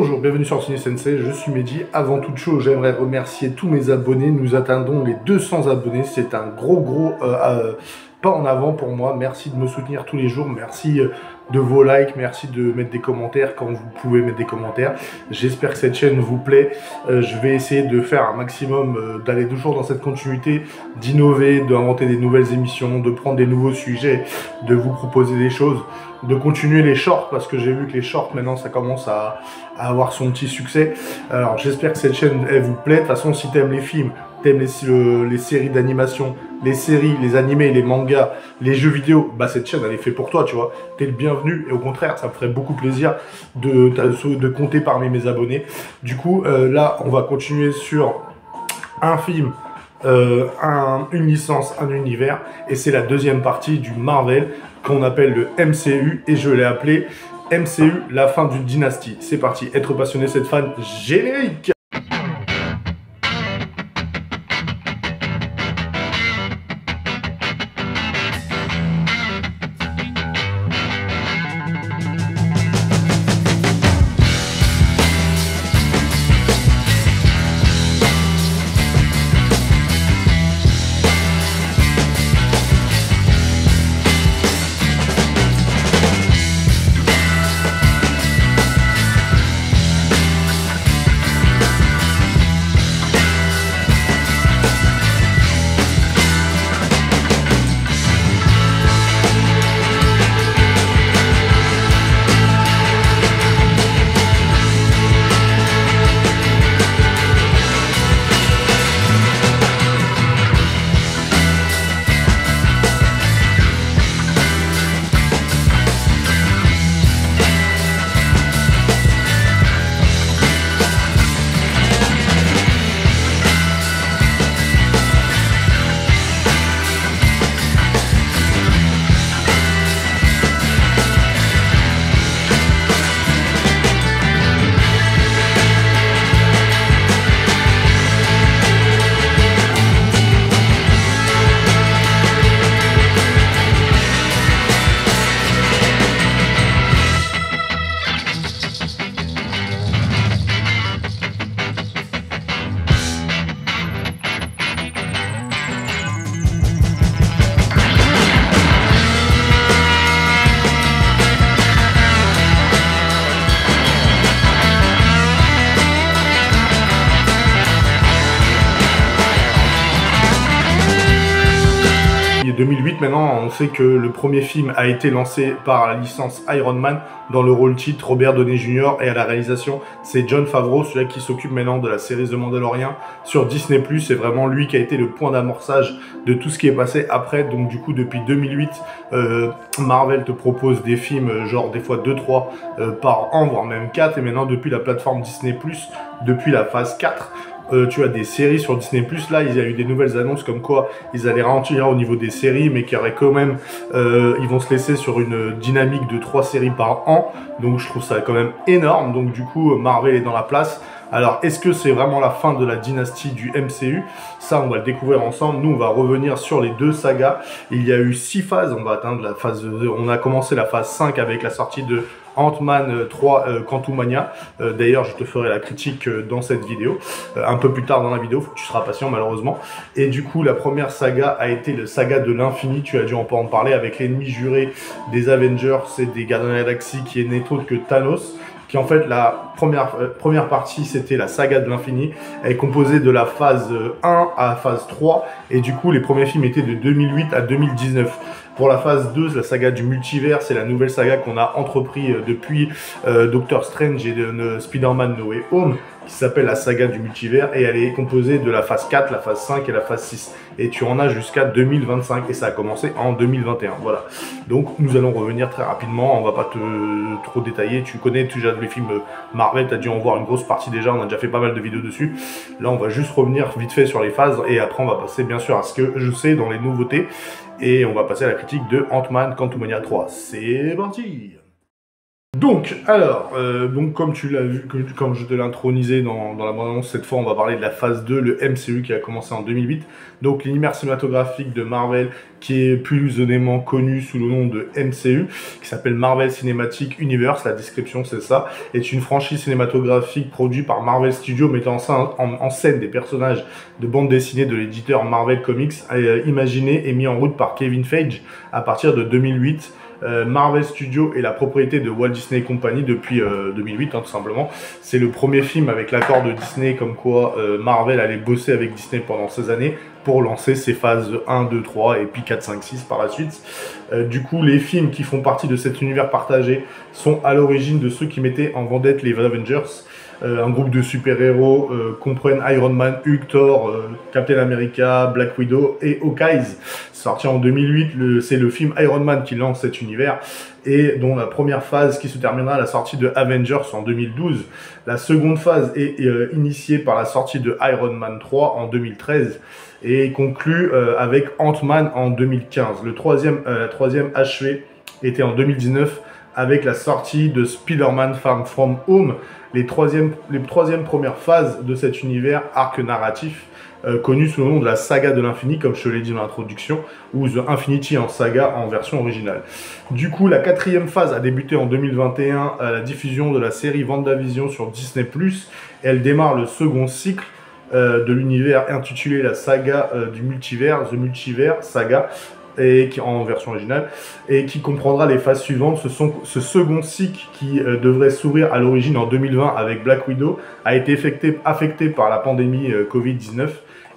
Bonjour, bienvenue sur Ciné Sensei, je suis Mehdi. Avant toute chose, j'aimerais remercier tous mes abonnés. Nous atteindons les 200 abonnés. C'est un gros pas en avant pour moi. Merci de me soutenir tous les jours. Merci de vos likes. Merci de mettre des commentaires quand vous pouvez mettre des commentaires. J'espère que cette chaîne vous plaît. Je vais essayer de faire un maximum, d'aller toujours dans cette continuité, d'innover, d'inventer des nouvelles émissions, de prendre des nouveaux sujets, de vous proposer des choses, de continuer les shorts parce que j'ai vu que les shorts maintenant ça commence à avoir son petit succès. Alors j'espère que cette chaîne elle vous plaît. De toute façon, si t'aimes les films, t'aimes les séries d'animation, les séries, les animés, les mangas, les jeux vidéo, bah cette chaîne elle est faite pour toi, tu vois. T'es le bienvenu et au contraire ça me ferait beaucoup plaisir de compter parmi mes abonnés. Du coup là on va continuer sur un film, une licence, un univers, et c'est la deuxième partie du Marvel qu'on appelle le MCU, et je l'ai appelé MCU, la fin d'une dynastie. C'est parti, être passionné, c'est fan, générique. En 2008 maintenant, on sait que le premier film a été lancé par la licence Iron Man. Dans le rôle titre, Robert Downey Jr. et à la réalisation, c'est Jon Favreau, celui qui s'occupe maintenant de la série The Mandalorian sur Disney+. C'est vraiment lui qui a été le point d'amorçage de tout ce qui est passé après. Donc du coup, depuis 2008, Marvel te propose des films, genre des fois 2-3 par an, voire même 4. Et maintenant, depuis la plateforme Disney+, depuis la phase 4, tu as des séries sur Disney+. Là, il y a eu des nouvelles annonces comme quoi ils allaient ralentir au niveau des séries, mais qu'il y aurait quand même, ils vont se laisser sur une dynamique de 3 séries par an. Donc je trouve ça quand même énorme. Donc du coup, Marvel est dans la place. Alors, est-ce que c'est vraiment la fin de la dynastie du MCU? Ça, on va le découvrir ensemble. Nous, on va revenir sur les 2 sagas. Il y a eu 6 phases. On va atteindre la phase 2. On a commencé la phase 5 avec la sortie de Ant-Man 3 Quantumania. D'ailleurs, je te ferai la critique dans cette vidéo. Un peu plus tard dans la vidéo, faut que tu seras patient malheureusement. Et du coup, la première saga a été le saga de l'infini. Tu as dû en parler avec l'ennemi juré des Avengers et des Gardiens de la Galaxie qui est n'est autre que Thanos. Qui en fait, la première partie, c'était la saga de l'infini. Elle est composée de la phase 1 à la phase 3. Et du coup, les premiers films étaient de 2008 à 2019. Pour la phase 2, la saga du multivers, c'est la nouvelle saga qu'on a entrepris depuis Doctor Strange et Spider-Man No Way Home, qui s'appelle la saga du multivers, et elle est composée de la phase 4, la phase 5 et la phase 6. Et tu en as jusqu'à 2025, et ça a commencé en 2021, voilà. Donc nous allons revenir très rapidement, on va pas trop détailler, tu connais déjà les films Marvel, tu as dû en voir une grosse partie déjà, on a déjà fait pas mal de vidéos dessus. Là on va juste revenir vite fait sur les phases, et après on va passer bien sûr à ce que je sais dans les nouveautés, et on va passer à la critique de Ant-Man Quantumania 3. C'est parti! Donc, alors, comme tu l'as vu, comme je te l'ai intronisé dans la bande-annonce, cette fois on va parler de la phase 2, le MCU qui a commencé en 2008. Donc l'univers cinématographique de Marvel qui est plus honnêtement connu sous le nom de MCU, qui s'appelle Marvel Cinematic Universe, la description c'est ça, est une franchise cinématographique produite par Marvel Studios mettant en scène des personnages de bande dessinée de l'éditeur Marvel Comics, imaginés et mis en route par Kevin Feige à partir de 2008. Marvel Studios est la propriété de Walt Disney Company depuis 2008, tout simplement. C'est le premier film avec l'accord de Disney, comme quoi Marvel allait bosser avec Disney pendant ces années pour lancer ses phases 1, 2, 3 et puis 4, 5, 6 par la suite. Du coup, les films qui font partie de cet univers partagé sont à l'origine de ceux qui mettaient en vedette les Avengers. Un groupe de super-héros comprennent Iron Man, Hulk, Thor, Captain America, Black Widow et Hawkeye. Sorti en 2008, c'est le film Iron Man qui lance cet univers et dont la première phase qui se terminera à la sortie de Avengers en 2012. La seconde phase est initiée par la sortie de Iron Man 3 en 2013 et conclut avec Ant-Man en 2015. La troisième achevée était en 2019 avec la sortie de Spider-Man Far From Home, les troisièmes premières phases de cet univers arc narratif, connu sous le nom de la saga de l'infini, comme je te l'ai dit dans l'introduction, ou The Infinity en saga en version originale. Du coup, la quatrième phase a débuté en 2021 à la diffusion de la série WandaVision sur Disney+. Elle démarre le second cycle de l'univers intitulé la saga du multivers, The Multiverse Saga, et qui en version originale, et qui comprendra les phases suivantes. Ce second cycle qui devrait s'ouvrir à l'origine en 2020 avec Black Widow a été affecté par la pandémie Covid-19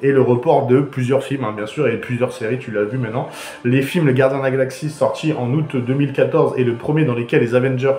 et le report de plusieurs films, bien sûr, et plusieurs séries, tu l'as vu maintenant. Les films Le Gardien de la Galaxie, sorti en août 2014, et le premier dans lequel les Avengers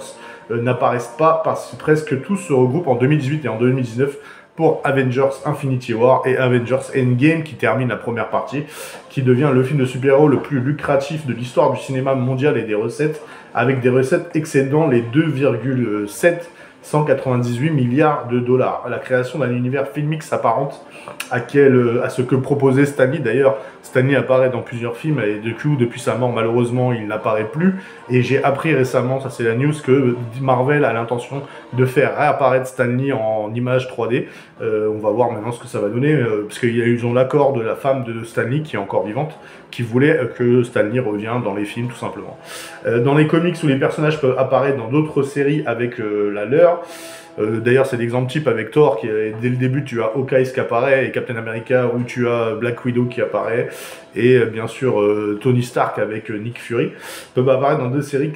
n'apparaissent pas, parce que presque tous se regroupent en 2018 et en 2019 pour Avengers Infinity War et Avengers Endgame qui termine la première partie, qui devient le film de super-héros le plus lucratif de l'histoire du cinéma mondial et des recettes, avec des recettes excédant les 2,798 milliards de dollars. La création d'un univers filmique s'apparente à ce que proposait Stan Lee. D'ailleurs, Stan Lee apparaît dans plusieurs films et depuis sa mort, malheureusement, il n'apparaît plus. Et j'ai appris récemment, ça c'est la news, que Marvel a l'intention de faire réapparaître Stan Lee en images 3D. On va voir maintenant ce que ça va donner, parce qu'ils ont l'accord de la femme de Stan Lee, qui est encore vivante, qui voulait que Stan Lee revienne dans les films, tout simplement. Dans les comics où les personnages peuvent apparaître dans d'autres séries avec la leur, d'ailleurs, c'est l'exemple type avec Thor, qui dès le début, tu as Hawkeye qui apparaît, et Captain America, où tu as Black Widow qui apparaît, et bien sûr Tony Stark avec Nick Fury, peuvent apparaître dans deux séries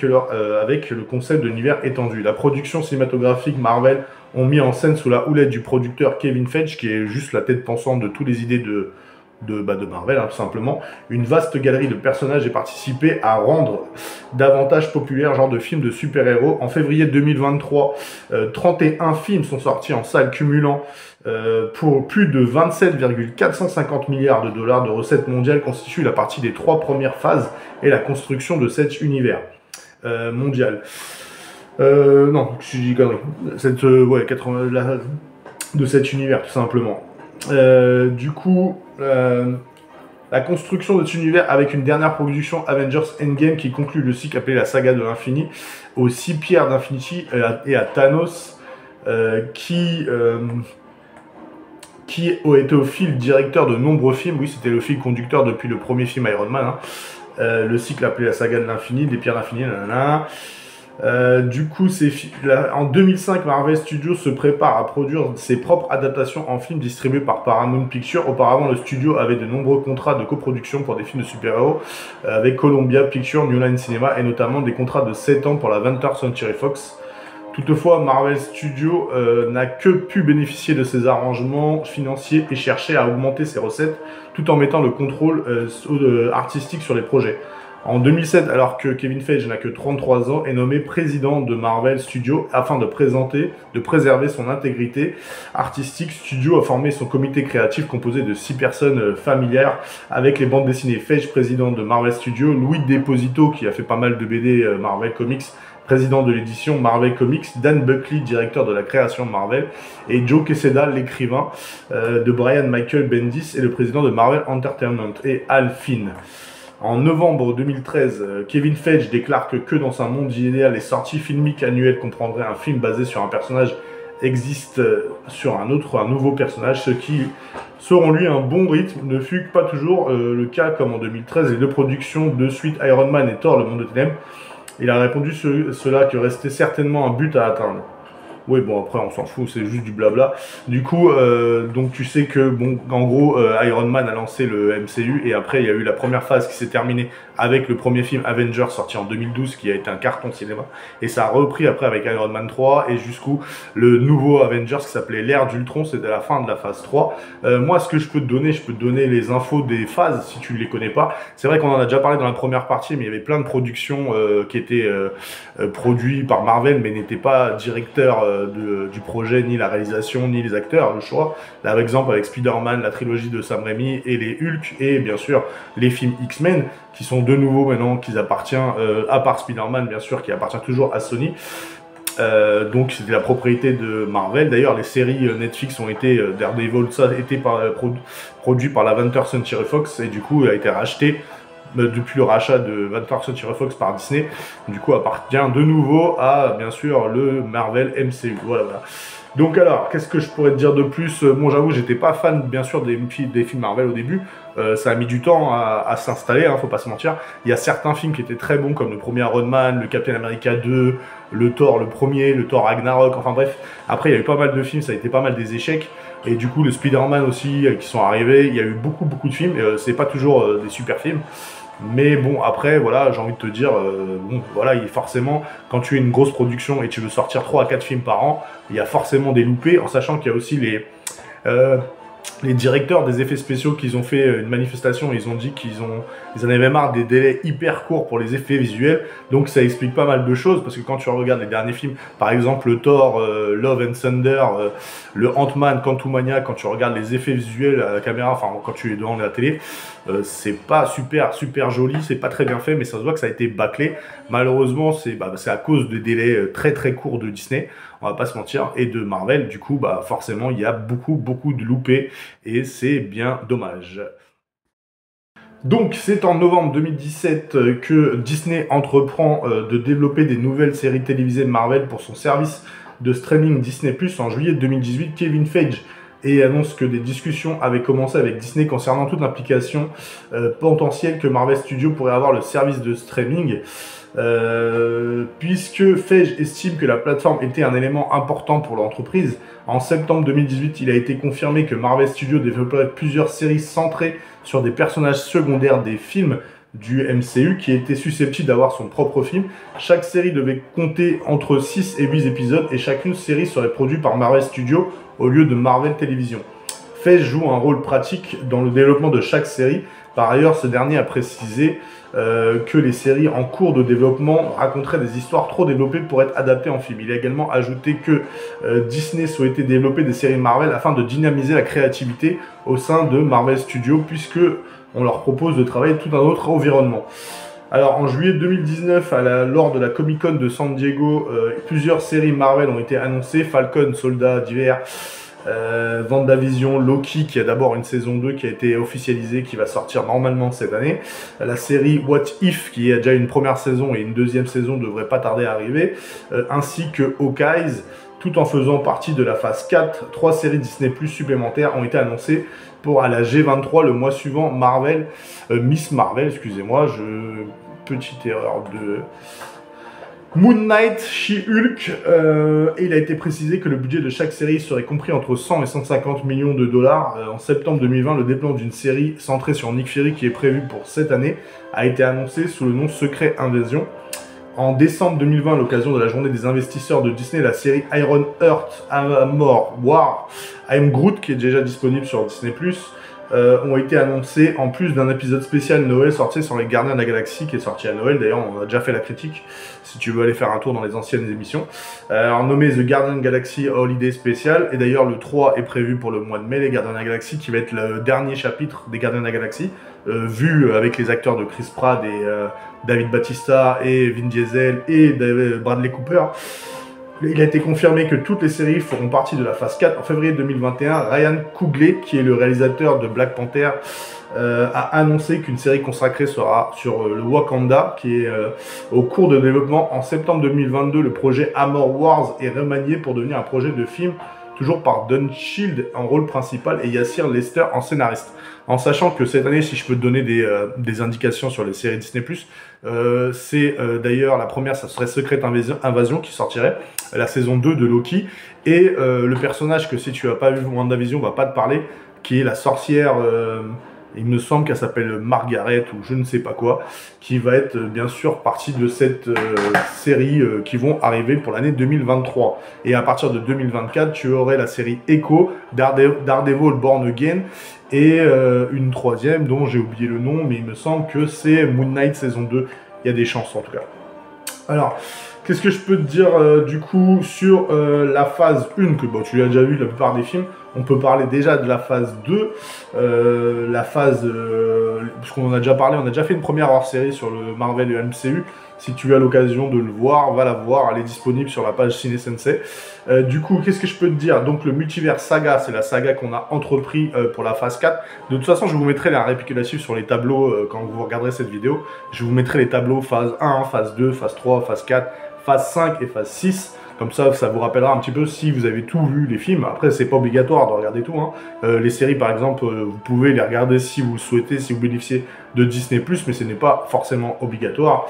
avec le concept de l'univers étendu. La production cinématographique Marvel ont mis en scène sous la houlette du producteur Kevin Feige, qui est juste la tête pensante de toutes les idées de Marvel, tout simplement. Une vaste galerie de personnages est participée à rendre davantage populaire genre de films de super-héros. En février 2023, 31 films sont sortis en salle, cumulant pour plus de 27,450 milliards de dollars de recettes mondiales, constituent la partie des 3 premières phases et la construction de cet univers mondial. Non, je dis connerie. De cet univers, tout simplement. Du coup, la construction de cet univers avec une dernière production Avengers Endgame qui conclut le cycle appelé la saga de l'infini aux 6 pierres d'Infinity et à Thanos qui a été au fil directeur de nombreux films. Oui, c'était le fil conducteur depuis le premier film Iron Man, le cycle appelé la saga de l'infini, des pierres d'infini, nanana. Du coup, en 2005, Marvel Studios se prépare à produire ses propres adaptations en film distribués par Paramount Pictures. Auparavant, le studio avait de nombreux contrats de coproduction pour des films de super-héros avec Columbia Pictures, New Line Cinema et notamment des contrats de 7 ans pour la 20th Century Fox. Toutefois, Marvel Studios n'a que pu bénéficier de ces arrangements financiers et chercher à augmenter ses recettes tout en mettant le contrôle artistique sur les projets. En 2007, alors que Kevin Feige n'a que 33 ans, est nommé président de Marvel Studios afin de préserver son intégrité artistique. Studio a formé son comité créatif composé de 6 personnes familières avec les bandes dessinées. Feige, président de Marvel Studios, Louis Deposito, qui a fait pas mal de BD Marvel Comics, président de l'édition Marvel Comics, Dan Buckley, directeur de la création Marvel, et Joe Quesada, l'écrivain de Brian Michael Bendis et le président de Marvel Entertainment, et Al Finn. En novembre 2013, Kevin Feige déclare que dans un monde idéal, les sorties filmiques annuelles comprendraient un film basé sur un personnage existe sur un nouveau personnage, ce qui, selon lui, un bon rythme ne fut pas toujours le cas comme en 2013, les deux productions de suite Iron Man et Thor, le monde de ténèbres. Il a répondu cela que restait certainement un but à atteindre. Oui, bon, après, on s'en fout, c'est juste du blabla. Du coup, donc tu sais que, bon, en gros, Iron Man a lancé le MCU, et après, il y a eu la première phase qui s'est terminée avec le premier film Avengers, sorti en 2012, qui a été un carton cinéma. Et ça a repris après avec Iron Man 3, et jusqu'où le nouveau Avengers qui s'appelait l'ère d'Ultron, c'était la fin de la phase 3. Moi, ce que je peux te donner les infos des phases, si tu ne les connais pas. C'est vrai qu'on en a déjà parlé dans la première partie, mais il y avait plein de productions qui étaient produites par Marvel, mais n'étaient pas directeurs du projet, ni la réalisation, ni les acteurs, le choix. Là, par exemple, avec Spider-Man, la trilogie de Sam Raimi, et les Hulk, et bien sûr, les films X-Men, qui sont de nouveau maintenant, qui appartiennent, à part Spider-Man, bien sûr, qui appartient toujours à Sony. Donc c'était la propriété de Marvel. D'ailleurs, les séries Netflix ont été, Daredevil, ça a été produit par la 20th Century Fox, et du coup, a été racheté depuis le rachat de 20th Century Fox par Disney. Du coup, appartient de nouveau à, bien sûr, le Marvel MCU. Voilà, voilà. Donc alors, qu'est-ce que je pourrais te dire de plus? Bon, j'avoue, j'étais pas fan, bien sûr, des films Marvel au début. Ça a mis du temps à s'installer, hein, faut pas se mentir. Il y a certains films qui étaient très bons, comme le premier Iron Man, le Captain America 2, le Thor, le premier, le Thor Ragnarok, enfin bref. Après, il y a eu pas mal de films, ça a été pas mal des échecs. Et du coup, le Spider-Man aussi, qui sont arrivés. Il y a eu beaucoup de films. C'est pas toujours des super films. Mais bon, après, voilà, j'ai envie de te dire, bon, voilà, forcément, quand tu es une grosse production et tu veux sortir 3 à 4 films par an, il y a forcément des loupés, en sachant qu'il y a aussi les directeurs des effets spéciaux qui ont fait une manifestation. Ils ont dit qu'ils en avaient marre des délais hyper courts pour les effets visuels. Donc ça explique pas mal de choses, parce que quand tu regardes les derniers films, par exemple le Thor, Love and Thunder, le Ant-Man, Quantumania, quand tu regardes les effets visuels à la caméra, enfin quand tu es devant la télé, c'est pas super joli, c'est pas très bien fait, mais ça se voit que ça a été bâclé. Malheureusement, c'est à cause des délais très courts de Disney, on va pas se mentir, et de Marvel. Du coup, forcément, il y a beaucoup de loupés, et c'est bien dommage. Donc, c'est en novembre 2017 que Disney entreprend de développer des nouvelles séries télévisées de Marvel pour son service de streaming Disney+. En juillet 2018, Kevin Feige et annonce que des discussions avaient commencé avec Disney concernant toute l'implication potentielle que Marvel Studios pourrait avoir le service de streaming. Puisque Feige estime que la plateforme était un élément important pour l'entreprise. En septembre 2018, il a été confirmé que Marvel Studios développerait plusieurs séries centrées sur des personnages secondaires des films du MCU qui étaient susceptibles d'avoir son propre film. Chaque série devait compter entre 6 et 8 épisodes, et chacune série serait produite par Marvel Studios au lieu de Marvel Television. Feige joue un rôle pratique dans le développement de chaque série. Par ailleurs, ce dernier a précisé que les séries en cours de développement raconteraient des histoires trop développées pour être adaptées en film. Il a également ajouté que Disney souhaitait développer des séries Marvel afin de dynamiser la créativité au sein de Marvel Studios, puisque on leur propose de travailler tout un autre environnement. Alors, en juillet 2019, lors de la Comic-Con de San Diego, plusieurs séries Marvel ont été annoncées. Falcon, Soldat d'hiver, WandaVision, Loki, qui a d'abord une saison 2 qui a été officialisée, qui va sortir normalement cette année. La série What If, qui a déjà une première saison et une deuxième saison devrait pas tarder à arriver. Ainsi que Hawkeye, tout en faisant partie de la phase 4. 3 séries Disney Plus supplémentaires ont été annoncées à la G23 le mois suivant. Miss Marvel, excusez-moi, petite erreur de... Moon Knight, She-Hulk, et il a été précisé que le budget de chaque série serait compris entre 100 et 150 millions de dollars. En septembre 2020, le déploiement d'une série centrée sur Nick Fury, qui est prévu pour cette année, a été annoncé sous le nom Secret Invasion. En décembre 2020, à l'occasion de la journée des investisseurs de Disney, la série Iron Heart, Armor War, I'm Groot, qui est déjà disponible sur Disney+, ont été annoncés en plus d'un épisode spécial Noël sorti sur les Gardiens de la Galaxie, qui est sorti à Noël. D'ailleurs, on a déjà fait la critique, si tu veux aller faire un tour dans les anciennes émissions. Nommé The Guardian Galaxy Holiday Special, et d'ailleurs le 3 est prévu pour le mois de mai, les Gardiens de la Galaxie, qui va être le dernier chapitre des Gardiens de la Galaxie, vu avec les acteurs de Chris Pratt et David Bautista et Vin Diesel et Bradley Cooper. Il a été confirmé que toutes les séries feront partie de la phase 4 en février 2021. Ryan Coogler, qui est le réalisateur de Black Panther, a annoncé qu'une série consacrée sera sur le Wakanda, qui est au cours de développement. En septembre 2022, le projet Armor Wars est remanié pour devenir un projet de film, toujours par Don Cheadle en rôle principal et Yassir Lester en scénariste. En sachant que cette année, si je peux te donner des indications sur les séries Disney+, c'est d'ailleurs la première, ça serait Secret Invasion qui sortirait, la saison 2 de Loki, et le personnage que si tu n'as pas vu WandaVision, on va pas te parler, qui est la sorcière, il me semble qu'elle s'appelle Margaret ou je ne sais pas quoi, qui va être bien sûr partie de cette série qui vont arriver pour l'année 2023. Et à partir de 2024, tu aurais la série Echo, Daredevil Born Again, et une troisième dont j'ai oublié le nom, mais il me semble que c'est Moon Knight saison 2. Il y a des chances en tout cas. Alors, qu'est-ce que je peux te dire du coup sur la phase 1, que bon, tu as déjà vu la plupart des films. On peut parler déjà de la phase 2, la phase, parce qu'on en a déjà parlé, on a déjà fait une première hors-série sur le Marvel et le MCU. Si tu as l'occasion de le voir, va la voir, elle est disponible sur la page Ciné Sensei. Du coup, qu'est-ce que je peux te dire? Donc le Multiverse Saga, c'est la saga qu'on a entrepris pour la phase 4. De toute façon, je vous mettrai la récapitulative sur les tableaux quand vous regarderez cette vidéo. Je vous mettrai les tableaux phase 1, phase 2, phase 3, phase 4, phase 5 et phase 6. Comme ça vous rappellera un petit peu si vous avez tout vu les films. Après, c'est pas obligatoire de regarder tout, hein. Les séries, par exemple, vous pouvez les regarder si vous le souhaitez, si vous bénéficiez de Disney+, mais ce n'est pas forcément obligatoire.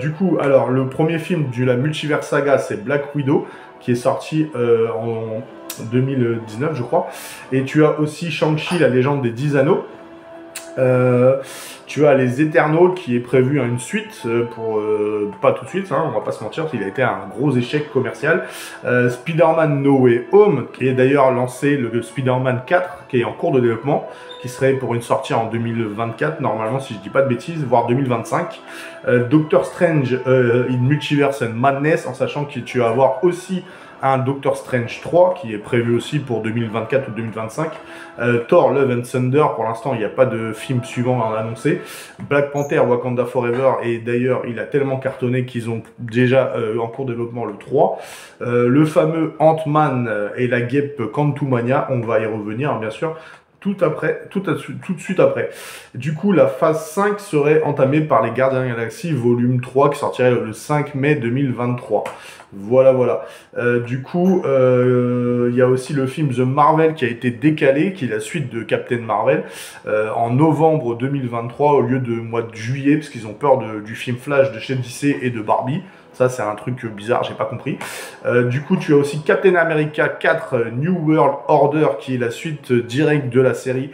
Du coup, alors, le premier film de la Multiverse Saga, c'est Black Widow, qui est sorti en 2019, je crois. Et tu as aussi Shang-Chi, la légende des 10 anneaux. Tu as les Eternals qui est prévu à une suite pour pas tout de suite, hein, on va pas se mentir, il a été un gros échec commercial. Spider-Man No Way Home qui est d'ailleurs lancé, le Spider-Man 4 qui est en cours de développement, qui serait pour une sortie en 2024 normalement si je dis pas de bêtises, voire 2025. Doctor Strange in Multiverse and Madness, en sachant que tu vas avoir aussi un Doctor Strange 3 qui est prévu aussi pour 2024 ou 2025. Thor Love and Thunder, pour l'instant il n'y a pas de film suivant à annoncer. Black Panther Wakanda Forever, et d'ailleurs il a tellement cartonné qu'ils ont déjà en cours de développement le 3. Le fameux Ant-Man et la guêpe Quantumania, on va y revenir bien sûr. Tout de suite après. Du coup, la phase 5 serait entamée par les Gardiens de la Galaxie, volume 3, qui sortirait le 5 mai 2023. Voilà, voilà. Du coup, il y a aussi le film The Marvel qui a été décalé, qui est la suite de Captain Marvel, en novembre 2023, au lieu de mois de juillet, parce qu'ils ont peur du film Flash de chez DC et de Barbie. Ça, c'est un truc bizarre, j'ai pas compris. Du coup, tu as aussi Captain America 4 New World Order, qui est la suite directe de la série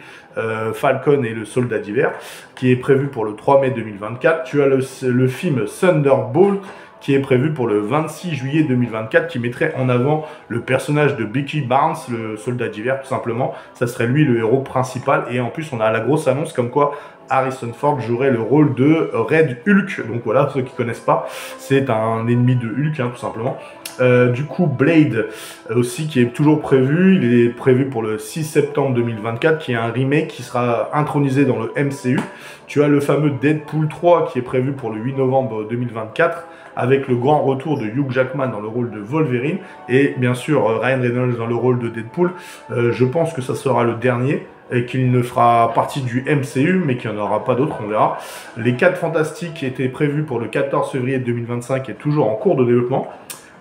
Falcon et le Soldat d'hiver, qui est prévu pour le 3 mai 2024. Tu as le film Thunderbolt, qui est prévu pour le 26 juillet 2024, qui mettrait en avant le personnage de Bucky Barnes, le Soldat d'hiver, tout simplement. Ça serait lui le héros principal, et en plus, on a la grosse annonce comme quoi Harrison Ford jouerait le rôle de Red Hulk. Donc voilà, ceux qui connaissent pas, c'est un ennemi de Hulk, hein, tout simplement. Du coup, Blade aussi, qui est toujours prévu. Il est prévu pour le 6 septembre 2024, qui est un remake qui sera intronisé dans le MCU. Tu as le fameux Deadpool 3, qui est prévu pour le 8 novembre 2024, avec le grand retour de Hugh Jackman dans le rôle de Wolverine, et bien sûr Ryan Reynolds dans le rôle de Deadpool. Je pense que ça sera le dernier, et qu'il ne fera partie du MCU, mais qu'il n'y en aura pas d'autres, on verra. Les 4 Fantastiques qui étaient prévus pour le 14 février 2025 est toujours en cours de développement.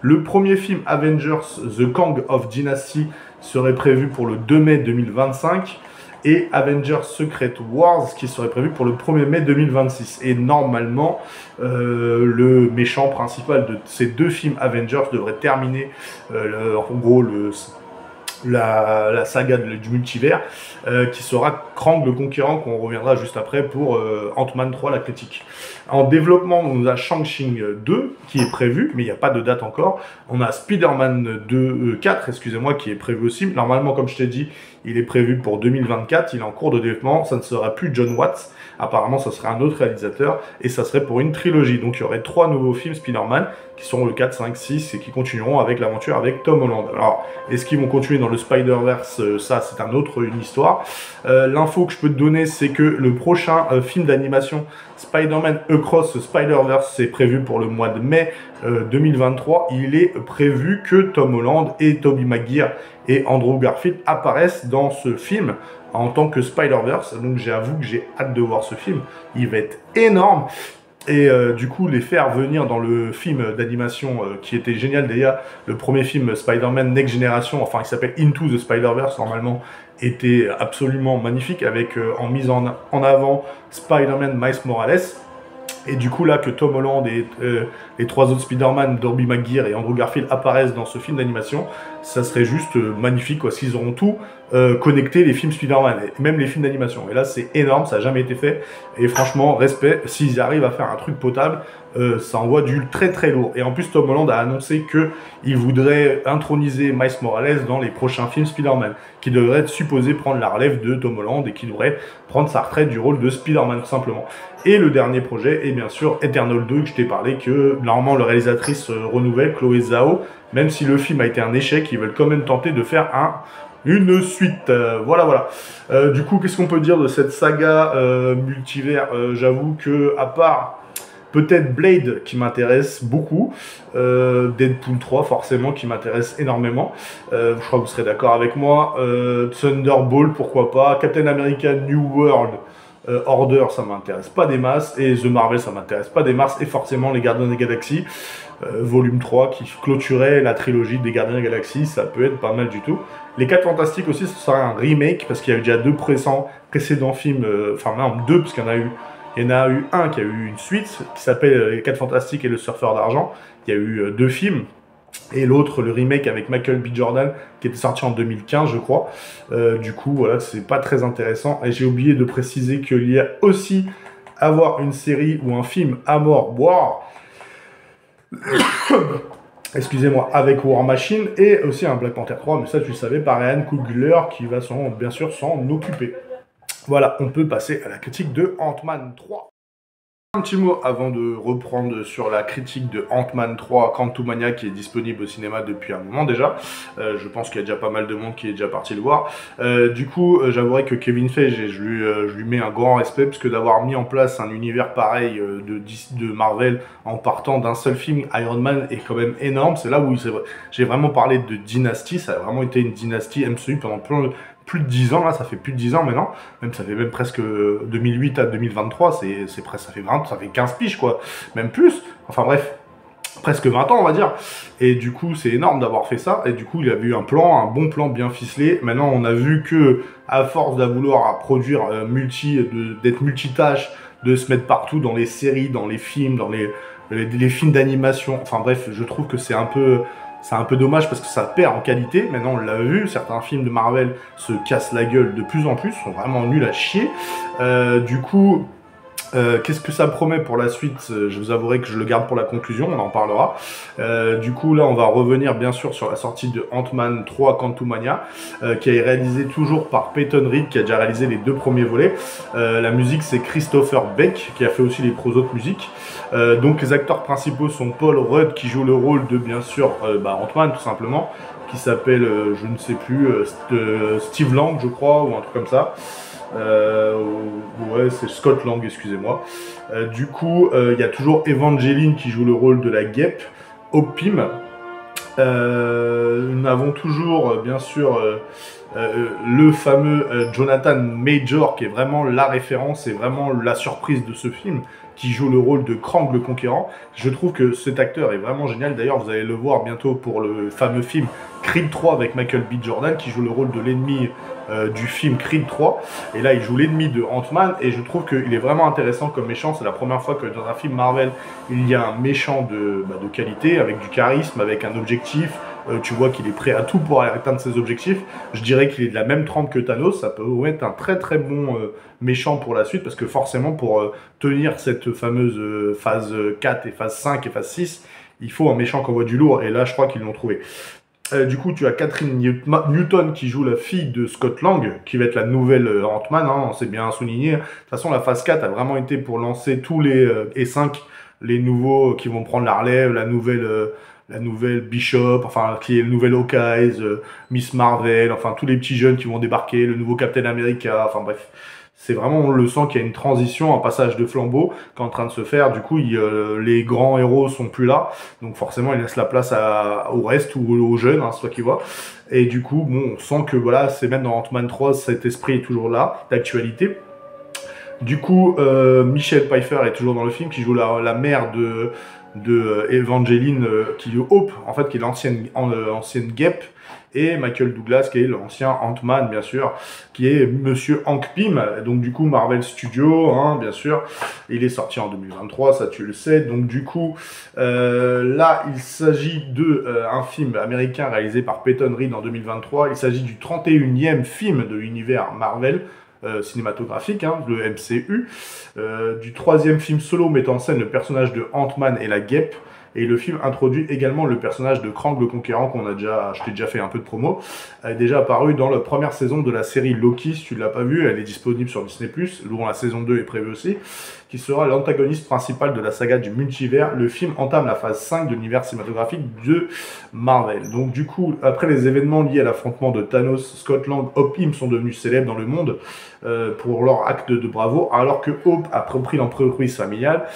Le premier film Avengers The Kang of Dynasty serait prévu pour le 2 mai 2025. Et Avengers Secret Wars qui serait prévu pour le 1er mai 2026. Et normalement, le méchant principal de ces deux films Avengers devrait terminer en gros la saga du multivers, qui sera Krang le Conquérant, qu'on reviendra juste après pour Ant-Man 3, la critique. En développement, on a Shang-Chi 2 qui est prévu, mais il n'y a pas de date encore. On a Spider-Man 4, excusez-moi, qui est prévu aussi. Normalement, comme je t'ai dit, il est prévu pour 2024, il est en cours de développement. Ça ne sera plus John Watts, apparemment ça serait un autre réalisateur, et ça serait pour une trilogie. Donc il y aurait 3 nouveaux films Spider-Man, qui seront le 4, 5, 6, et qui continueront avec l'aventure avec Tom Holland. Alors, est-ce qu'ils vont continuer dans le Spider-Verse? Ça, c'est une histoire. L'info que je peux te donner, c'est que le prochain film d'animation Spider-Man Across the Spider-Verse, c'est prévu pour le mois de mai 2023. Il est prévu que Tom Holland et Tobey Maguire et Andrew Garfield apparaissent dans ce film en tant que Spider-Verse. Donc j'avoue que j'ai hâte de voir ce film. Il va être énorme. Et du coup, les faire venir dans le film d'animation qui était génial d'ailleurs, le premier film Spider-Man Next Generation, enfin il s'appelle Into the Spider-Verse normalement, était absolument magnifique avec en mise en avant Spider-Man Miles Morales. Et du coup, là, que Tom Holland et les trois autres Spider-Man, Tobey Maguire et Andrew Garfield apparaissent dans ce film d'animation, ça serait juste magnifique, quoi, s'ils auront tout connecté, les films Spider-Man, et même les films d'animation. Et là, c'est énorme, ça n'a jamais été fait. Et franchement, respect, s'ils arrivent à faire un truc potable, ça envoie du très très lourd. Et en plus, Tom Holland a annoncé qu'il voudrait introniser Miles Morales dans les prochains films Spider-Man, qui devrait être supposé prendre la relève de Tom Holland et qui devrait prendre sa retraite du rôle de Spider-Man, tout simplement. Et le dernier projet est bien sûr Eternal 2, que je t'ai parlé, que normalement le réalisatrice renouvelle, Chloé Zhao, même si le film a été un échec, ils veulent quand même tenter de faire une suite. Voilà. Du coup, qu'est-ce qu'on peut dire de cette saga multivers? J'avoue que, à part peut-être Blade qui m'intéresse beaucoup, Deadpool 3 forcément qui m'intéresse énormément, je crois que vous serez d'accord avec moi, Thunderbolt pourquoi pas, Captain America New World Order ça m'intéresse pas des masses, et The Marvel ça m'intéresse pas des masses, et forcément les Gardiens des Galaxies volume 3 qui clôturait la trilogie des Gardiens des Galaxies, ça peut être pas mal du tout. Les 4 Fantastiques aussi, ce sera un remake parce qu'il y a déjà deux précédents films, enfin non, deux parce qu'il y en a eu. Il y en a eu un qui a eu une suite qui s'appelle Les 4 Fantastiques et le Surfeur d'Argent. Il y a eu deux films. Et l'autre, le remake avec Michael B. Jordan, qui était sorti en 2015, je crois. Du coup, voilà, c'est pas très intéressant. Et j'ai oublié de préciser qu'il y a aussi avoir une série ou un film à mort, boire. Excusez-moi, avec War Machine, et aussi un Black Panther 3, mais ça tu le savais, par Ryan Coogler, qui va bien sûr s'en occuper. Voilà, on peut passer à la critique de Ant-Man 3. Un petit mot avant de reprendre sur la critique de Ant-Man 3 Quantumania qui est disponible au cinéma depuis un moment déjà. Je pense qu'il y a déjà pas mal de monde qui est déjà parti le voir. Du coup, j'avouerai que Kevin Feige, je lui mets un grand respect parce que d'avoir mis en place un univers pareil de Marvel en partant d'un seul film, Iron Man, est quand même énorme. C'est là où j'ai vraiment parlé de dynastie. Ça a vraiment été une dynastie MCU pendant plus de 10 ans, là, ça fait plus de 10 ans maintenant, même ça fait même presque 2008 à 2023, c'est presque, ça fait 15 piges, quoi, même plus, enfin bref, presque 20 ans, on va dire, et du coup, c'est énorme d'avoir fait ça, et du coup, il avait eu un bon plan bien ficelé. Maintenant, on a vu que, à force de vouloir produire d'être multitâche, de se mettre partout dans les séries, dans les films, dans les films d'animation, enfin bref, je trouve que c'est un peu dommage parce que ça perd en qualité. Maintenant, on l'a vu, certains films de Marvel se cassent la gueule de plus en plus, sont vraiment nuls à chier. Du coup, qu'est-ce que ça promet pour la suite? Je vous avouerai que je le garde pour la conclusion, on en parlera. Du coup, là, on va revenir bien sûr sur la sortie de Ant-Man 3 Quantumania, qui est réalisé toujours par Peyton Reed, qui a déjà réalisé les deux premiers volets. La musique, c'est Christopher Beck, qui a fait aussi les autres musiques. Donc, les acteurs principaux sont Paul Rudd, qui joue le rôle de, bien sûr, Ant-Man, tout simplement, qui s'appelle, je ne sais plus, Steve Lang, je crois, ou un truc comme ça. Ouais, c'est Scott Lang, excusez-moi. Du coup, il y a toujours Evangeline qui joue le rôle de la guêpe, Opim. Nous avons toujours, bien sûr, le fameux Jonathan Major, qui est vraiment la référence et vraiment la surprise de ce film, qui joue le rôle de Krang le Conquérant. Je trouve que cet acteur est vraiment génial. D'ailleurs, vous allez le voir bientôt pour le fameux film Creed 3 avec Michael B. Jordan, qui joue le rôle de l'ennemi du film Creed 3. Et là, il joue l'ennemi de Ant-Man. Et je trouve qu'il est vraiment intéressant comme méchant. C'est la première fois que dans un film Marvel, il y a un méchant de qualité, avec du charisme, avec un objectif. Tu vois qu'il est prêt à tout pour atteindre ses objectifs. Je dirais qu'il est de la même trempe que Thanos. Ça peut être un très très bon méchant pour la suite, parce que forcément pour tenir cette fameuse phase 4 et phase 5 et phase 6, il faut un méchant qui envoie du lourd, et là je crois qu'ils l'ont trouvé. Du coup, tu as Catherine Newton qui joue la fille de Scott Lang, qui va être la nouvelle Ant-Man, hein, on s'est bien souligné. De toute façon, la phase 4 a vraiment été pour lancer tous les et 5, les nouveaux qui vont prendre la relève, la nouvelle Bishop, enfin qui est le nouvel Hawkeye, Miss Marvel, enfin tous les petits jeunes qui vont débarquer, le nouveau Captain America, enfin bref. c'est vraiment, on le sent qu'il y a une transition, un passage de flambeau qui est en train de se faire. Du coup, les grands héros sont plus là, donc forcément, il laisse la place au reste ou aux jeunes, hein, c'est toi qui vois. Et du coup, bon, on sent que voilà, c'est même dans Ant-Man 3, cet esprit est toujours là, d'actualité. Du coup, Michelle Pfeiffer est toujours dans le film, qui joue la mère de Evangeline, qui est Hope, en fait, qui est l'ancienne Guêpe, et Michael Douglas, qui est l'ancien Ant-Man, bien sûr, qui est Monsieur Hank Pym, donc du coup, Marvel Studios, hein, bien sûr, il est sorti en 2023, ça tu le sais, donc du coup, là, il s'agit un film américain réalisé par Peyton Reed en 2023, il s'agit du 31e film de l'univers Marvel, cinématographique, hein, le MCU, du 3e film solo mettant en scène le personnage de Ant-Man et la Guêpe, et le film introduit également le personnage de Krang le Conquérant, je t'ai déjà fait un peu de promo, est déjà apparu dans la première saison de la série Loki. Si tu ne l'as pas vu, elle est disponible sur Disney+, dont la saison 2 est prévue aussi, qui sera l'antagoniste principal de la saga du multivers. Le film entame la phase 5 de l'univers cinématographique de Marvel. Donc du coup, après les événements liés à l'affrontement de Thanos, Scott Lang, Hope Pym sont devenus célèbres dans le monde pour leur acte de bravoure, alors que Hope a repris l'entreprise familiale.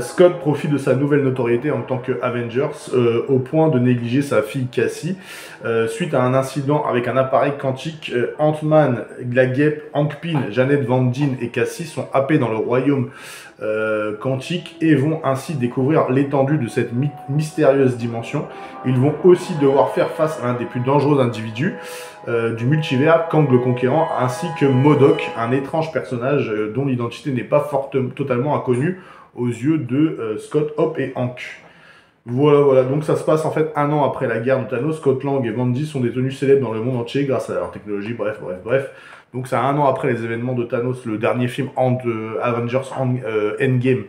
Scott profite de sa nouvelle notoriété en tant que Avengers au point de négliger sa fille Cassie. Suite à un incident avec un appareil quantique, Ant-Man, la Guêpe, Hank Pym, Janet Van Dyne et Cassie sont happés dans le royaume quantique et vont ainsi découvrir l'étendue de cette mystérieuse dimension. Ils vont aussi devoir faire face à un des plus dangereux individus du multivers, Kang le Conquérant, ainsi que MODOK, un étrange personnage dont l'identité n'est pas totalement inconnue aux yeux de Scott, Hope et Hank. Voilà, donc ça se passe en fait un an après la guerre de Thanos. Scott Lang et Van Dyne sont devenus célèbres dans le monde entier grâce à leur technologie, bref. Donc c'est un an après les événements de Thanos, le dernier film Avengers Endgame.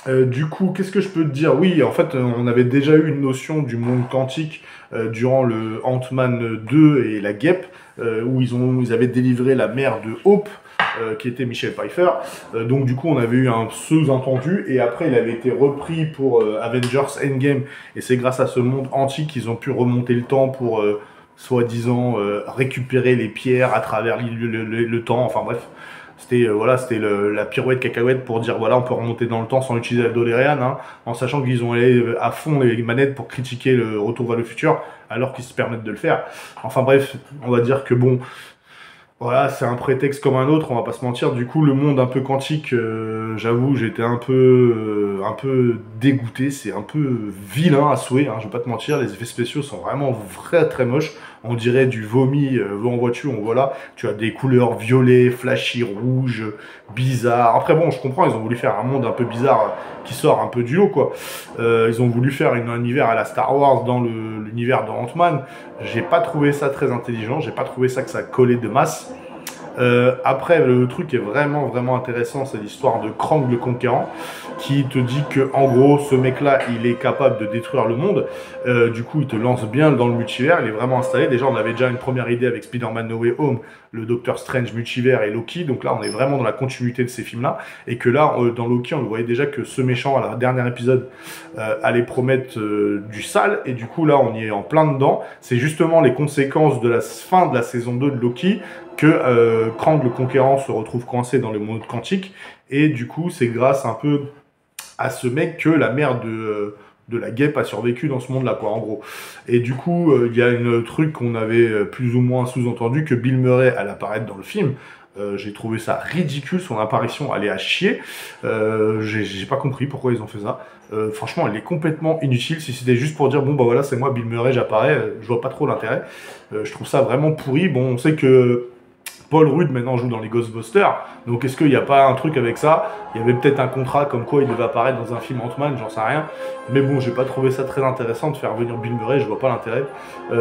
Du coup, qu'est-ce que je peux te dire? Oui, en fait, on avait déjà eu une notion du monde quantique durant le Ant-Man 2 et la Guêpe, où ils avaient délivré la mère de Hope, qui était Michelle Pfeiffer. Donc du coup, on avait eu un sous-entendu, et après, il avait été repris pour Avengers Endgame, et c'est grâce à ce monde antique qu'ils ont pu remonter le temps pour, soi-disant, récupérer les pierres à travers le temps, enfin bref. C'était la pirouette cacahuète pour dire voilà, on peut remonter dans le temps sans utiliser la DeLorean, hein, en sachant qu'ils ont allé à fond les manettes pour critiquer le Retour vers le futur, alors qu'ils se permettent de le faire. Enfin bref, on va dire que bon, voilà, c'est un prétexte comme un autre, on va pas se mentir. Du coup, le monde un peu quantique, j'avoue, j'étais un peu dégoûté. C'est un peu vilain à souhait, hein, je vais pas te mentir. Les effets spéciaux sont vraiment très moches. On dirait du vomi en voiture, on voit là. Tu as des couleurs violet, flashy, rouge, bizarre. Après bon, je comprends, ils ont voulu faire un monde un peu bizarre qui sort un peu du lot, quoi. Ils ont voulu faire un univers à la Star Wars dans l'univers de Ant-Man. J'ai pas trouvé ça très intelligent, j'ai pas trouvé ça que ça collait de masse. Après, le truc est vraiment intéressant, c'est l'histoire de Krang le Conquérant, qui te dit que en gros, ce mec-là, il est capable de détruire le monde. Du coup, il te lance bien dans le multivers, il est vraiment installé. Déjà, on avait déjà une première idée avec Spider-Man No Way Home, le Doctor Strange multivers et Loki. Donc là, on est vraiment dans la continuité de ces films-là. Et que là, dans Loki, on voyait déjà que ce méchant, à la dernier épisode, allait promettre du sale. Et du coup, là, on y est en plein dedans. C'est justement les conséquences de la fin de la saison 2 de Loki que Krang le Conquérant se retrouve coincé dans le monde quantique, et du coup c'est grâce un peu à ce mec que la mère de la Guêpe a survécu dans ce monde là, quoi, en gros. Et du coup il y a un truc qu'on avait plus ou moins sous-entendu, que Bill Murray allait apparaître dans le film. J'ai trouvé ça ridicule, son apparition allait à chier. J'ai pas compris pourquoi ils ont fait ça. Franchement, elle est complètement inutile. Si c'était juste pour dire bon bah voilà, c'est moi Bill Murray, j'apparais, je vois pas trop l'intérêt. Je trouve ça vraiment pourri. Bon, on sait que Paul Rudd maintenant joue dans les Ghostbusters, donc est-ce qu'il n'y a pas un truc avec ça? Il y avait peut-être un contrat comme quoi il devait apparaître dans un film Ant-Man, j'en sais rien. Mais bon, j'ai pas trouvé ça très intéressant de faire venir Bill Murray, je vois pas l'intérêt.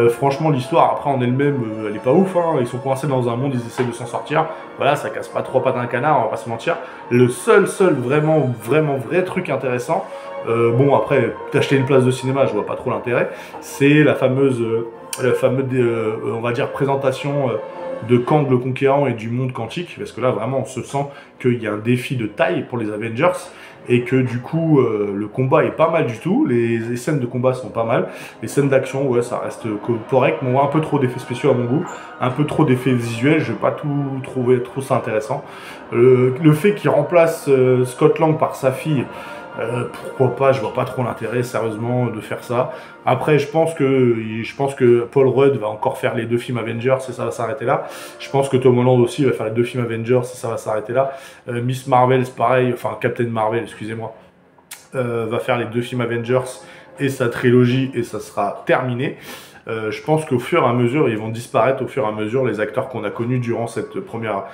Franchement, l'histoire après en elle-même, elle est pas ouf, hein. Ils sont coincés dans un monde, ils essaient de s'en sortir. Voilà, ça casse pas trois pattes d'un canard, on va pas se mentir. Le seul vraiment vrai truc intéressant, Bon, après, t'acheter une place de cinéma, je vois pas trop l'intérêt. C'est la fameuse, on va dire, présentation de Kang le Conquérant et du monde quantique, parce que là, vraiment, on se sent qu'il y a un défi de taille pour les Avengers, et que du coup, le combat est pas mal du tout, les scènes de combat sont pas mal, les scènes d'action, ouais, ça reste correct, mais un peu trop d'effets spéciaux à mon goût, un peu trop d'effets visuels, je vais pas tout trouver trop ça intéressant. Le fait qu'il remplace Scott Lang par sa fille, pourquoi pas, je vois pas trop l'intérêt sérieusement de faire ça. Après, je pense que Paul Rudd va encore faire les 2 films Avengers et ça va s'arrêter là. Je pense que Tom Holland aussi va faire les 2 films Avengers et ça va s'arrêter là. Miss Marvel, c'est pareil, enfin Captain Marvel, excusez-moi, va faire les 2 films Avengers et sa trilogie et ça sera terminé. Je pense qu'au fur et à mesure, ils vont disparaître au fur et à mesure les acteurs qu'on a connus durant cette première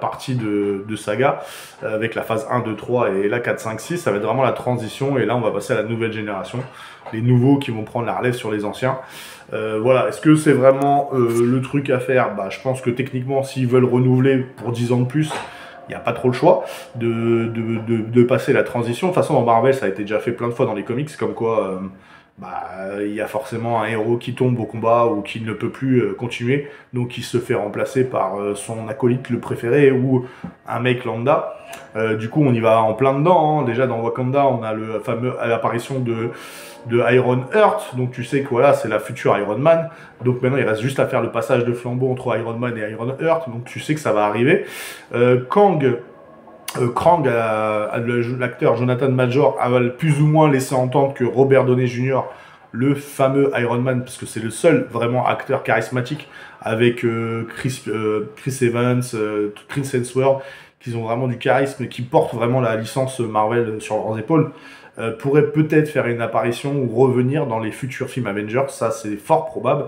partie de saga, avec la phase 1, 2, 3 et la 4, 5, 6, ça va être vraiment la transition, et là on va passer à la nouvelle génération, les nouveaux qui vont prendre la relève sur les anciens. Voilà, est-ce que c'est vraiment le truc à faire? Bah, je pense que techniquement, s'ils veulent renouveler pour 10 ans de plus, il n'y a pas trop le choix de passer la transition. De toute façon, dans Marvel, ça a été déjà fait plein de fois dans les comics, comme quoi il y a forcément un héros qui tombe au combat ou qui ne peut plus continuer, donc il se fait remplacer par son acolyte le préféré ou un mec lambda. Du coup, on y va en plein dedans, hein. Déjà dans Wakanda, on a l'apparition de Iron Heart, donc tu sais que voilà, c'est la future Iron Man. Donc maintenant, il reste juste à faire le passage de flambeau entre Iron Man et Iron Heart, donc tu sais que ça va arriver. Krang, l'acteur Jonathan Major, a plus ou moins laissé entendre que Robert Downey Jr., le fameux Iron Man, parce que c'est le seul vraiment acteur charismatique avec Chris Evans, Chris Hemsworth, qui ont vraiment du charisme et qui portent vraiment la licence Marvel sur leurs épaules, pourrait peut-être faire une apparition ou revenir dans les futurs films Avengers. Ça, c'est fort probable.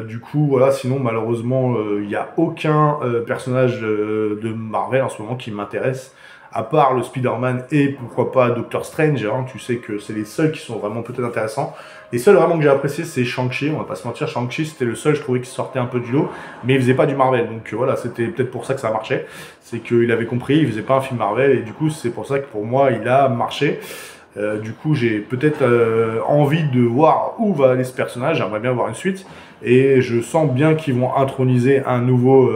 Du coup, voilà, sinon, malheureusement, il n'y a aucun personnage de Marvel en ce moment qui m'intéresse, à part le Spider-Man et pourquoi pas Doctor Strange, hein. Tu sais que c'est les seuls qui sont vraiment peut-être intéressants. Les seuls vraiment que j'ai apprécié, c'est Shang-Chi, on va pas se mentir, Shang-Chi c'était le seul, je trouvais qu'il sortait un peu du lot, mais il faisait pas du Marvel, donc voilà, c'était peut-être pour ça que ça marchait, c'est qu'il avait compris, il faisait pas un film Marvel, et du coup c'est pour ça que pour moi il a marché. Du coup, j'ai peut-être envie de voir où va aller ce personnage, j'aimerais bien voir une suite, et je sens bien qu'ils vont introniser un nouveau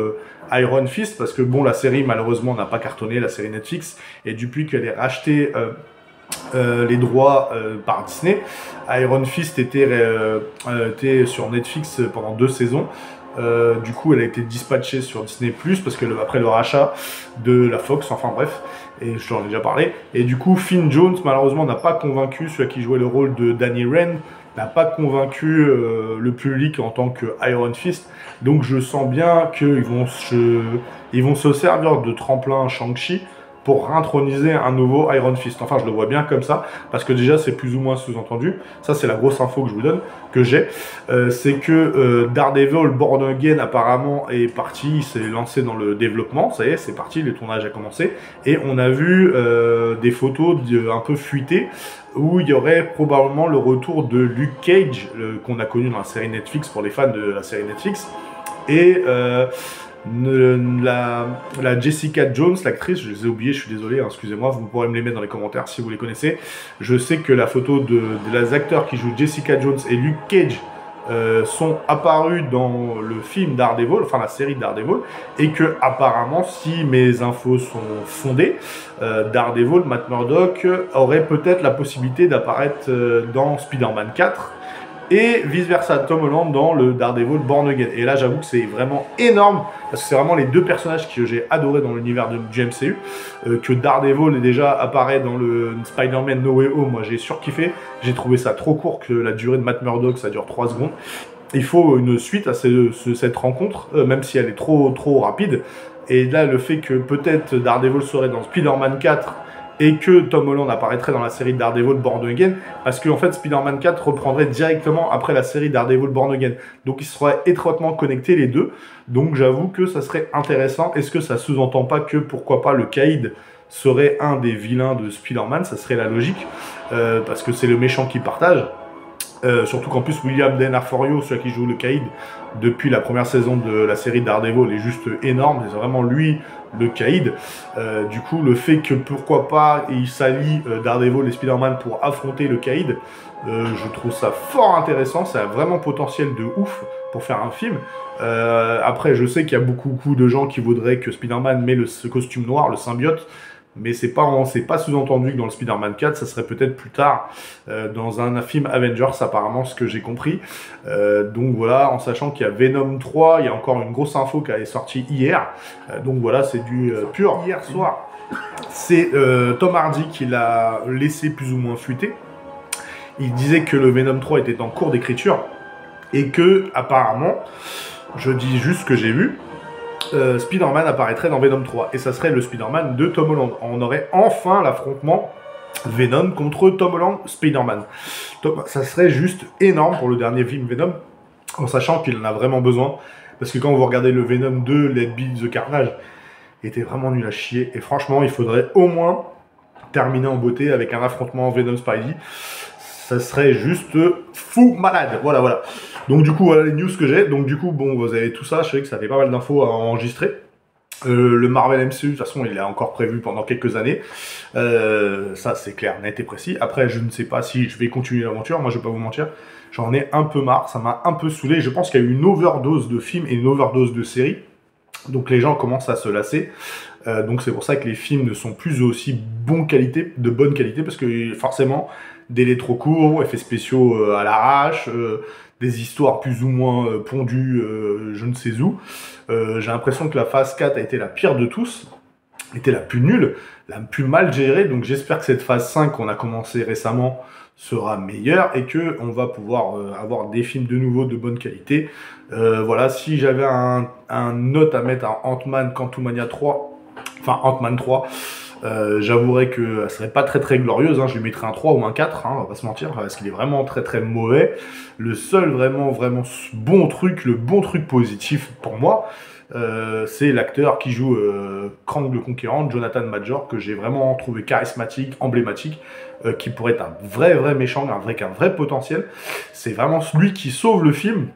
Iron Fist, parce que bon, la série malheureusement n'a pas cartonné, la série Netflix, et depuis qu'elle est rachetée les droits par Disney, Iron Fist était sur Netflix pendant 2 saisons. Du coup, elle a été dispatchée sur Disney+, parce que après le rachat de la Fox, enfin bref, et j'en ai déjà parlé. Et du coup, Finn Jones, malheureusement, n'a pas convaincu, celui qui jouait le rôle de Danny Rand, n'a pas convaincu le public en tant que Iron Fist. Donc je sens bien qu'ils vont se servir de tremplin Shang-Chi pour introniser un nouveau Iron Fist. Enfin, je le vois bien comme ça, parce que déjà, c'est plus ou moins sous-entendu. Ça, c'est la grosse info que je vous donne, que j'ai. C'est que Daredevil Born Again, apparemment, est parti, il s'est lancé dans le développement. Ça y est, c'est parti, le tournage a commencé. Et on a vu des photos un peu fuitées, où il y aurait probablement le retour de Luke Cage, qu'on a connu dans la série Netflix, pour les fans de la série Netflix. Et la Jessica Jones, l'actrice, je les ai oubliés, je suis désolé, hein, excusez-moi, vous pourrez me les mettre dans les commentaires si vous les connaissez. Je sais que la photo de les acteurs qui jouent Jessica Jones et Luke Cage sont apparus dans le film Daredevil, enfin la série Daredevil, et que apparemment, si mes infos sont fondées, Daredevil, Matt Murdock, aurait peut-être la possibilité d'apparaître dans Spider-Man 4, et vice-versa, Tom Holland dans le Daredevil Born Again. Et là, j'avoue que c'est vraiment énorme, parce que c'est vraiment les 2 personnages que j'ai adoré dans l'univers du MCU. Que Daredevil déjà apparaît dans le Spider-Man No Way Home, moi j'ai surkiffé. J'ai trouvé ça trop court, que la durée de Matt Murdock, ça dure 3 secondes. Il faut une suite à cette rencontre, même si elle est trop rapide. Et là, le fait que peut-être Daredevil serait dans Spider-Man 4, et que Tom Holland apparaîtrait dans la série Daredevil Born Again, parce qu'en fait Spider-Man 4 reprendrait directement après la série Daredevil Born Again, donc ils seraient étroitement connectés les deux, donc j'avoue que ça serait intéressant. Est-ce que ça sous-entend pas que, pourquoi pas, le Caïd serait un des vilains de Spider-Man? Ça serait la logique, parce que c'est le méchant qui partage. Surtout qu'en plus William Denaforio, celui qui joue le Caïd depuis la première saison de la série Daredevil, est juste énorme, c'est vraiment lui le Caïd. Du coup, le fait que pourquoi pas il s'allie Daredevil et Spider-Man pour affronter le Caïd, je trouve ça fort intéressant, ça a vraiment potentiel de ouf pour faire un film. Après, je sais qu'il y a beaucoup de gens qui voudraient que Spider-Man met ce costume noir, le symbiote, mais c'est pas sous-entendu que dans le Spider-Man 4, ça serait peut-être plus tard dans un film Avengers, apparemment, ce que j'ai compris. Donc voilà, en sachant qu'il y a Venom 3, il y a encore une grosse info qui est sortie hier. Donc voilà, c'est du pur. Hier soir, c'est Tom Hardy qui l'a laissé plus ou moins fuiter. Il disait que le Venom 3 était en cours d'écriture et que, apparemment, je dis juste ce que j'ai vu, Spider-Man apparaîtrait dans Venom 3 et ça serait le Spider-Man de Tom Holland. On aurait enfin l'affrontement Venom contre Tom Holland Spider-Man. Ça serait juste énorme pour le dernier film Venom, en sachant qu'il en a vraiment besoin, parce que quand vous regardez le Venom 2, Let Be the Carnage, il était vraiment nul à chier, et franchement il faudrait au moins terminer en beauté avec un affrontement Venom-Spidey. Ça serait juste fou malade, voilà. Donc du coup, voilà les news que j'ai. Donc du coup, bon, vous avez tout ça, je sais que ça fait pas mal d'infos à enregistrer. Le Marvel MCU, de toute façon, il est encore prévu pendant quelques années. Ça, c'est clair, net et précis. Après, je ne sais pas si je vais continuer l'aventure. Moi, je vais pas vous mentir. J'en ai un peu marre, ça m'a un peu saoulé. Je pense qu'il y a eu une overdose de films et une overdose de séries. Donc les gens commencent à se lasser. Donc c'est pour ça que les films ne sont plus aussi de bonne qualité, parce que forcément, délais trop courts, effets spéciaux à l'arrache, des histoires plus ou moins pondues, je ne sais où. J'ai l'impression que la phase 4 a été la pire de tous, était la plus nulle, la plus mal gérée, donc j'espère que cette phase 5 qu'on a commencé récemment sera meilleure et que on va pouvoir avoir des films de nouveau de bonne qualité. Voilà, si j'avais un note à mettre à Ant-Man Quantumania 3, enfin Ant-Man 3, j'avouerais que elle serait pas très glorieuse, hein. Je lui mettrais un 3 ou un 4, hein, on va pas se mentir, parce qu'il est vraiment très mauvais. Le seul vraiment bon truc, le bon truc positif pour moi, c'est l'acteur qui joue Krang le Conquérant, Jonathan Major, que j'ai vraiment trouvé charismatique, emblématique, qui pourrait être un vrai méchant, un vrai potentiel. C'est vraiment lui qui sauve le film,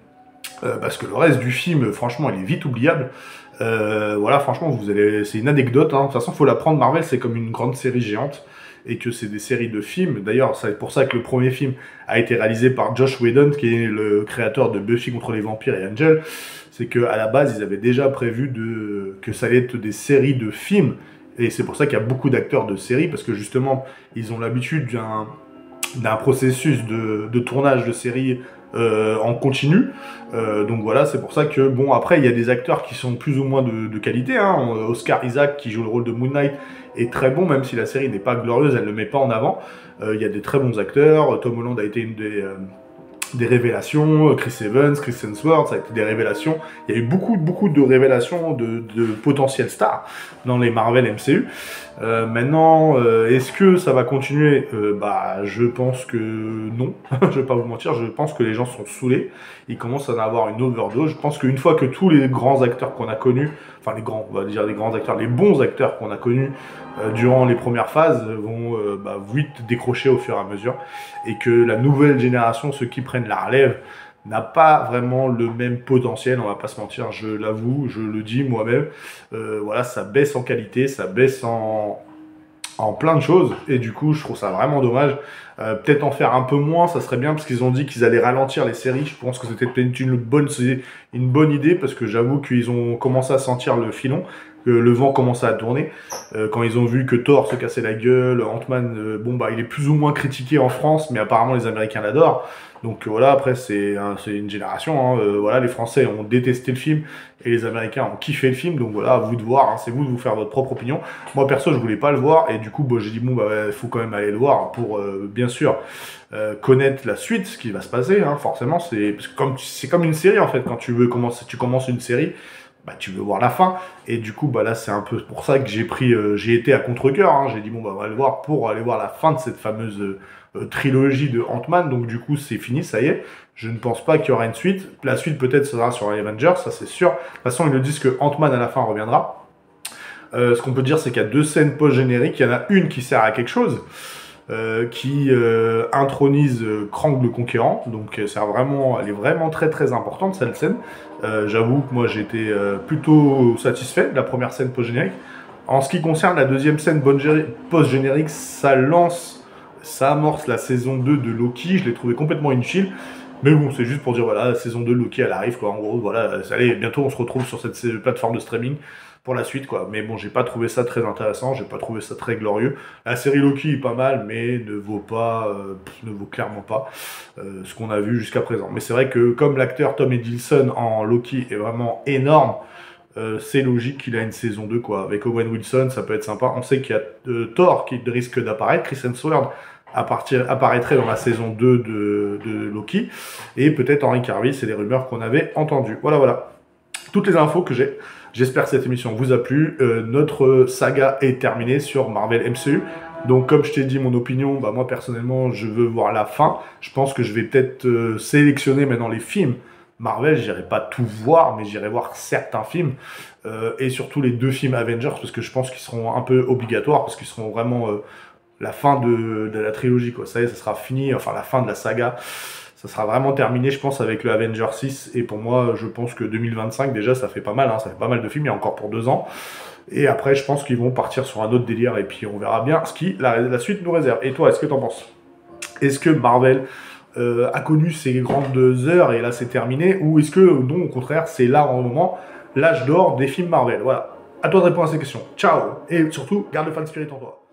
parce que le reste du film, franchement, il est vite oubliable. Voilà, franchement, c'est une anecdote, hein. De toute façon, faut la prendre, Marvel, c'est comme une grande série géante, et que c'est des séries de films. D'ailleurs, c'est pour ça que le premier film a été réalisé par Josh Whedon, qui est le créateur de Buffy contre les vampires et Angel. C'est qu'à la base, ils avaient déjà prévu que ça allait être des séries de films, et c'est pour ça qu'il y a beaucoup d'acteurs de séries, parce que justement, ils ont l'habitude d'un processus de tournage de séries en continu. Donc voilà, c'est pour ça que, bon, après, il y a des acteurs qui sont plus ou moins de qualité, hein. Oscar Isaac, qui joue le rôle de Moon Knight, est très bon, même si la série n'est pas glorieuse, elle ne le met pas en avant. Il y a des très bons acteurs. Tom Holland a été une des révélations, Chris Evans, Chris Hemsworth, ça a été des révélations. Il y a eu beaucoup de révélations de potentielles stars dans les Marvel MCU. Maintenant, est-ce que ça va continuer? Je pense que non. Je vais pas vous mentir, je pense que les gens sont saoulés. Ils commencent à en avoir une overdose. Je pense qu'une fois que tous les grands acteurs qu'on a connus, enfin on va dire les grands acteurs, les bons acteurs qu'on a connus durant les premières phases vont vite décrocher au fur et à mesure, et que la nouvelle génération, ceux qui prennent la relève, n'a pas vraiment le même potentiel, on va pas se mentir, je l'avoue, je le dis moi-même. Voilà, ça baisse en qualité, ça baisse en plein de choses, et du coup je trouve ça vraiment dommage. Peut-être en faire un peu moins, ça serait bien, parce qu'ils ont dit qu'ils allaient ralentir les séries. Je pense que c'était peut-être une bonne idée, parce que j'avoue qu'ils ont commencé à sentir le filon, que le vent commençait à tourner. Quand ils ont vu que Thor se cassait la gueule, Ant-Man, il est plus ou moins critiqué en France, mais apparemment les Américains l'adorent. Donc voilà, après c'est une génération, hein. Voilà, les Français ont détesté le film et les Américains ont kiffé le film, donc voilà, à vous de voir, hein. C'est vous de vous faire votre propre opinion. Moi perso, je voulais pas le voir, et du coup j'ai dit il faut quand même aller le voir pour bien sûr connaître la suite, ce qui va se passer, hein. Forcément, c'est comme une série en fait. Quand tu commences une série, tu veux voir la fin, et du coup là c'est un peu pour ça que j'ai été à contre-cœur, hein. J'ai dit on va le voir pour aller voir la fin de cette fameuse trilogie de Ant-Man. Donc du coup c'est fini, ça y est. Je ne pense pas qu'il y aura une suite. La suite peut-être sera sur Avengers, ça c'est sûr. De toute façon ils nous disent que Ant-Man à la fin reviendra. Ce qu'on peut dire, c'est qu'il y a 2 scènes post-génériques. Il y en a une qui sert à quelque chose, qui intronise Krang le Conquérant. Donc elle est vraiment très très importante cette scène. J'avoue que moi j'étais plutôt satisfait de la première scène post-générique. En ce qui concerne la deuxième scène post-générique, ça amorce la saison 2 de Loki. Je l'ai trouvé complètement inutile. Mais bon, c'est juste pour dire, voilà, la saison 2 de Loki, elle arrive, quoi. En gros, voilà, allez, bientôt on se retrouve sur cette plateforme de streaming pour la suite, quoi. Mais bon, j'ai pas trouvé ça très intéressant, j'ai pas trouvé ça très glorieux. La série Loki est pas mal, mais ne vaut clairement pas ce qu'on a vu jusqu'à présent. Mais c'est vrai que comme l'acteur Tom Hiddleston en Loki est vraiment énorme, c'est logique qu'il a une saison 2, quoi. Avec Owen Wilson, ça peut être sympa. On sait qu'il y a Thor qui risque d'apparaître, Chris Hemsworth apparaîtrait dans la saison 2 de Loki, et peut-être Henry Cavill, c'est les rumeurs qu'on avait entendues. Voilà. Toutes les infos que j'ai. J'espère que cette émission vous a plu. Notre saga est terminée sur Marvel MCU. Donc comme je t'ai dit mon opinion, bah moi personnellement je veux voir la fin. Je pense que je vais peut-être sélectionner maintenant les films Marvel. J'irai pas tout voir, mais j'irai voir certains films. Et surtout les 2 films Avengers, parce que je pense qu'ils seront un peu obligatoires, parce qu'ils seront vraiment la fin de la trilogie, quoi. Ça y est, ça sera fini, enfin la fin de la saga. Ça sera vraiment terminé, je pense, avec le Avengers 6. Et pour moi, je pense que 2025, déjà, ça fait pas mal. Hein, ça fait pas mal de films, il y a encore pour 2 ans. Et après, je pense qu'ils vont partir sur un autre délire. Et puis, on verra bien ce qui la suite nous réserve. Et toi, est-ce que t'en penses? Est-ce que Marvel a connu ses grandes heures et là, c'est terminé? Ou est-ce que, non, au contraire, c'est là, en moment, l'âge d'or des films Marvel? Voilà. À toi de répondre à ces questions. Ciao. Et surtout, garde le fan spirit en toi.